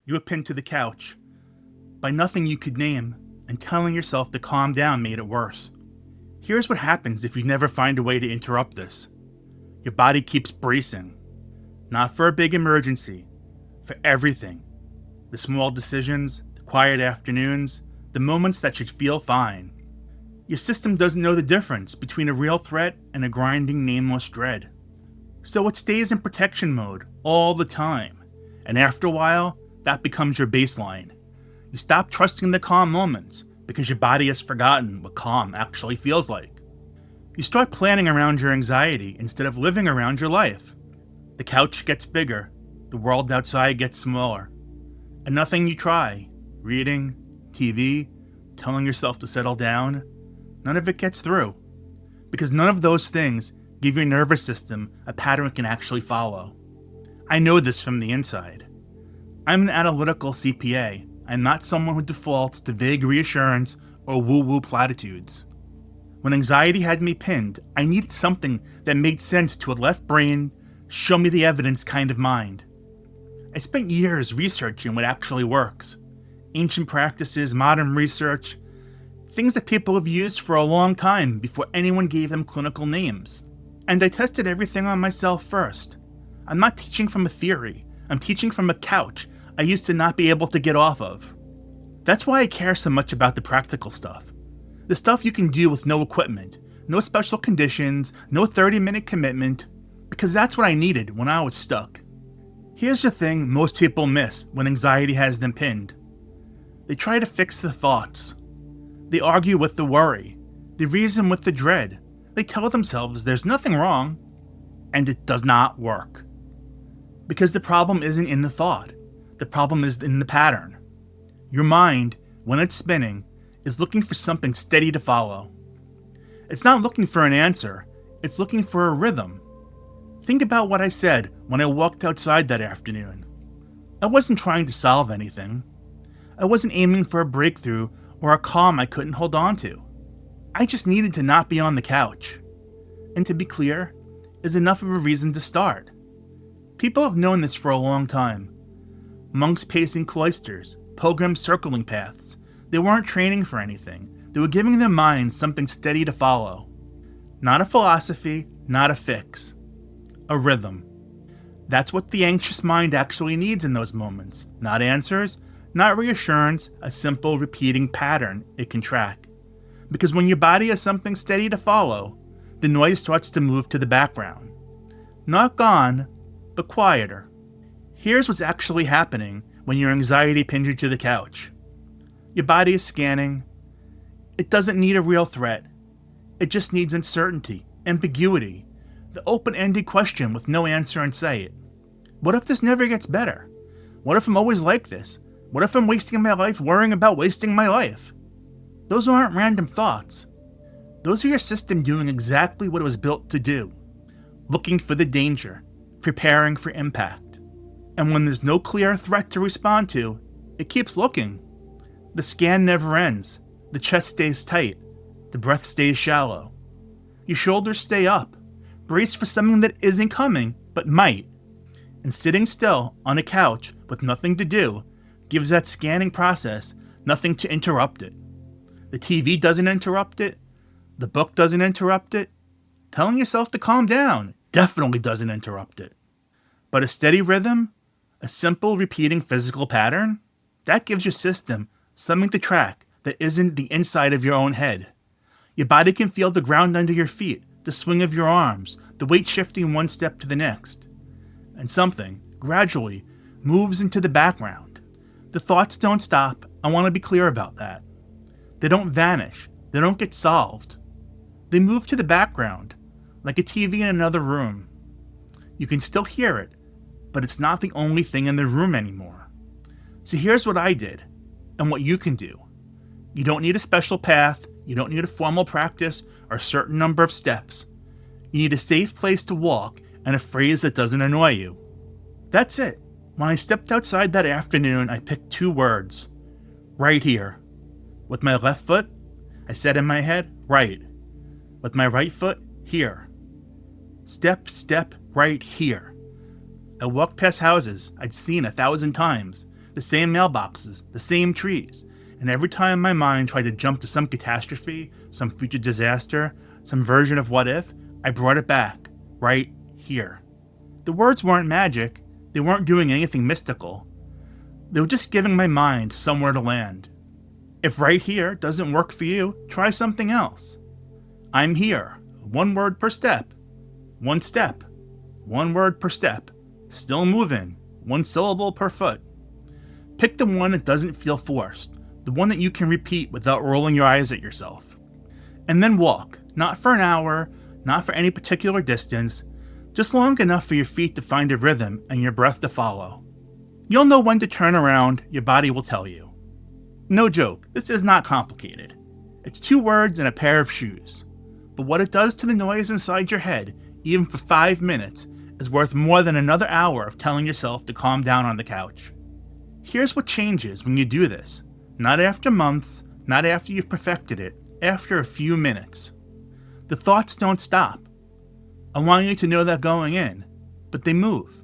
You were pinned to the couch by nothing you could name, and telling yourself to calm down made it worse. Here's what happens if you never find a way to interrupt this. Your body keeps bracing. Not for a big emergency, for everything. The small decisions, the quiet afternoons, the moments that should feel fine. Your system doesn't know the difference between a real threat and a grinding, nameless dread. So it stays in protection mode all the time, and after a while, that becomes your baseline. You stop trusting the calm moments because your body has forgotten what calm actually feels like. You start planning around your anxiety instead of living around your life. The couch gets bigger, the world outside gets smaller, and nothing you try, reading, TV, telling yourself to settle down, none of it gets through. Because none of those things give your nervous system a pattern it can actually follow. I know this from the inside. I'm an analytical CPA. I'm not someone who defaults to vague reassurance or woo-woo platitudes. When anxiety had me pinned, I needed something that made sense to a left brain, show me the evidence kind of mind. I spent years researching what actually works. Ancient practices, modern research, things that people have used for a long time before anyone gave them clinical names. And I tested everything on myself first. I'm not teaching from a theory. I'm teaching from a couch I used to not be able to get off of. That's why I care so much about the practical stuff. The stuff you can do with no equipment, no special conditions, no 30-minute commitment, because that's what I needed when I was stuck. Here's the thing most people miss when anxiety has them pinned. They try to fix the thoughts. They argue with the worry. They reason with the dread. They tell themselves there's nothing wrong, and it does not work. Because the problem isn't in the thought. The problem is in the pattern. Your mind, when it's spinning, is looking for something steady to follow. It's not looking for an answer, it's looking for a rhythm. Think about what I said when I walked outside that afternoon. I wasn't trying to solve anything. I wasn't aiming for a breakthrough or a calm I couldn't hold on to. I just needed to not be on the couch. And to be clear, is enough of a reason to start. People have known this for a long time. Monks pacing cloisters, pilgrims circling paths. They weren't training for anything. They were giving their minds something steady to follow. Not a philosophy, not a fix. A rhythm. That's what the anxious mind actually needs in those moments. Not answers, not reassurance, a simple repeating pattern it can track. Because when your body has something steady to follow, the noise starts to move to the background. Not gone, but quieter. Here's what's actually happening when your anxiety pins you to the couch. Your body is scanning. It doesn't need a real threat. It just needs uncertainty, ambiguity, the open-ended question with no answer in sight. What if this never gets better? What if I'm always like this? What if I'm wasting my life worrying about wasting my life? Those aren't random thoughts. Those are your system doing exactly what it was built to do. Looking for the danger, preparing for impact. And when there's no clear threat to respond to, it keeps looking. The scan never ends. The chest stays tight. The breath stays shallow. Your shoulders stay up. Brace for something that isn't coming, but might. And sitting still on a couch with nothing to do gives that scanning process nothing to interrupt it. The TV doesn't interrupt it. The book doesn't interrupt it. Telling yourself to calm down definitely doesn't interrupt it. But a steady rhythm, a simple repeating physical pattern, that gives your system something to track that isn't the inside of your own head. Your body can feel the ground under your feet, the swing of your arms, the weight shifting one step to the next. And something, gradually, moves into the background. The thoughts don't stop. I want to be clear about that. They don't vanish. They don't get solved. They move to the background, like a TV in another room. You can still hear it, but it's not the only thing in the room anymore. So here's what I did, and what you can do. You don't need a special path, you don't need a formal practice or a certain number of steps. You need a safe place to walk and a phrase that doesn't annoy you. That's it. When I stepped outside that afternoon, I picked 2 words. Right here. With my left foot, I said in my head, right. With my right foot, here. Step, right here. I walked past houses I'd seen 1,000 times, the same mailboxes, the same trees, and every time my mind tried to jump to some catastrophe, some future disaster, some version of what if, I brought it back, right here. The words weren't magic, they weren't doing anything mystical. They were just giving my mind somewhere to land. If right here doesn't work for you, try something else. I'm here, one word per step. One step, one word per step. Still moving, one syllable per foot. Pick the one that doesn't feel forced, the one that you can repeat without rolling your eyes at yourself. And then walk, not for an hour, not for any particular distance, just long enough for your feet to find a rhythm and your breath to follow. You'll know when to turn around, your body will tell you. No joke, this is not complicated. It's 2 words and a pair of shoes. But what it does to the noise inside your head, even for 5 minutes, is worth more than another hour of telling yourself to calm down on the couch. Here's what changes when you do this. Not after months, not after you've perfected it, after a few minutes. The thoughts don't stop. I want you to know that going in, but they move.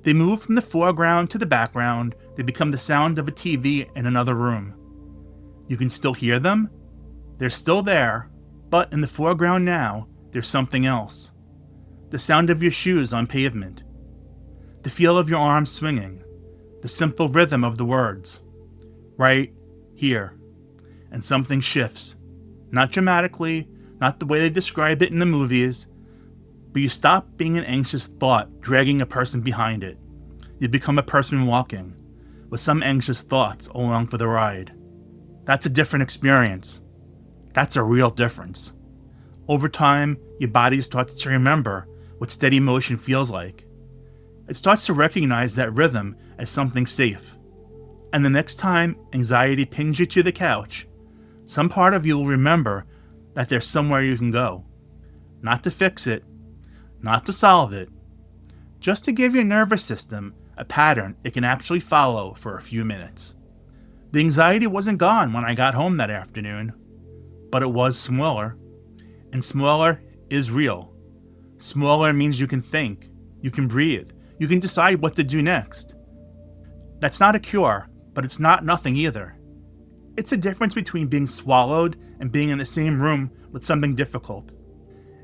They move from the foreground to the background, they become the sound of a TV in another room. You can still hear them, they're still there, but in the foreground now, there's something else. The sound of your shoes on pavement, the feel of your arms swinging, the simple rhythm of the words. Right here. And something shifts. Not dramatically, not the way they describe it in the movies, but you stop being an anxious thought dragging a person behind it. You become a person walking, with some anxious thoughts along for the ride. That's a different experience. That's a real difference. Over time, your body starts to remember what steady motion feels like. It starts to recognize that rhythm as something safe. And the next time anxiety pins you to the couch, some part of you will remember that there's somewhere you can go. Not to fix it, not to solve it, just to give your nervous system a pattern it can actually follow for a few minutes. The anxiety wasn't gone when I got home that afternoon, but it was smaller. And smaller is real. Smaller means you can think, you can breathe, you can decide what to do next. That's not a cure, but it's not nothing either. It's a difference between being swallowed and being in the same room with something difficult.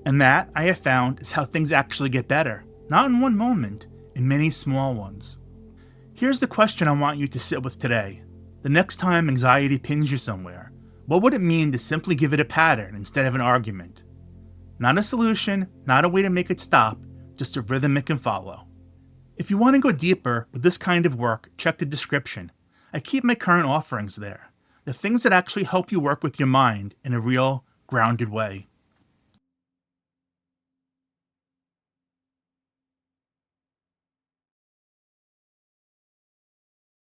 And that, I have found, is how things actually get better. Not in one moment, in many small ones. Here's the question I want you to sit with today. The next time anxiety pins you somewhere, what would it mean to simply give it a pattern instead of an argument? Not a solution, not a way to make it stop, just a rhythm it can follow. If you want to go deeper with this kind of work, check the description. I keep my current offerings there. The things that actually help you work with your mind in a real, grounded way.